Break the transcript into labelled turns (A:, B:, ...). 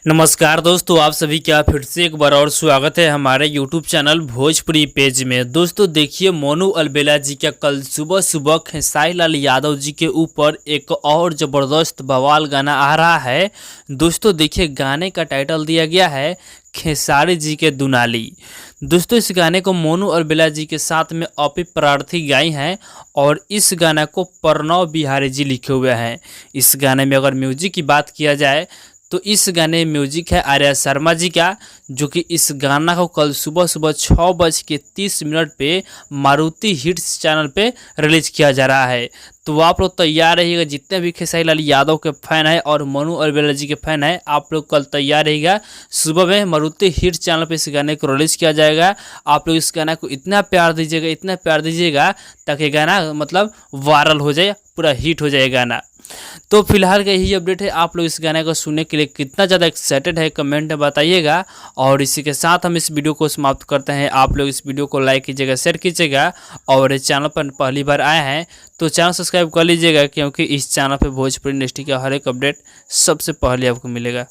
A: नमस्कार दोस्तों, आप सभी का फिर से एक बार और स्वागत है हमारे YouTube चैनल भोजपुरी पेज में। दोस्तों देखिए, मोनू अलबेला जी का कल सुबह सुबह खेसारी लाल यादव जी के ऊपर एक और ज़बरदस्त बवाल गाना आ रहा है। दोस्तों देखिए, गाने का टाइटल दिया गया है खेसारी जी के दुनाली। दोस्तों इस गाने को मोनू अलबेला जी के साथ में अपी प्रार्थी गाई हैं और इस गाना को प्रणव बिहारी जी लिखे हुए हैं। इस गाने में अगर म्यूजिक की बात किया जाए तो इस गाने में म्यूजिक है आर्या शर्मा जी का, जो कि इस गाना को कल सुबह सुबह 6:30 पे मारुति हिट्स चैनल पे रिलीज किया जा रहा है। तो आप लोग तैयार रहिएगा, जितने भी खेसारी लाल यादव के फैन हैं और मोनू अलबेला जी के फैन हैं, आप लोग कल तैयार रहिएगा। सुबह में मारुति हिट्स चैनल पे इस गाने को रिलीज किया जाएगा। आप लोग इस गाना को इतना प्यार दीजिएगा ताकि गाना मतलब वायरल हो जाए, पूरा हिट हो जाए गाना। तो फिलहाल का यही अपडेट है। आप लोग इस गाने को सुनने के लिए कितना ज़्यादा एक्साइटेड है कमेंट में बताइएगा। और इसी के साथ हम इस वीडियो को समाप्त करते हैं। आप लोग इस वीडियो को लाइक कीजिएगा, शेयर कीजिएगा और इस चैनल पर पहली बार आए हैं तो चैनल सब्सक्राइब कर लीजिएगा, क्योंकि इस चैनल पर भोजपुरी इंडस्ट्री का हर एक अपडेट सबसे पहले आपको मिलेगा।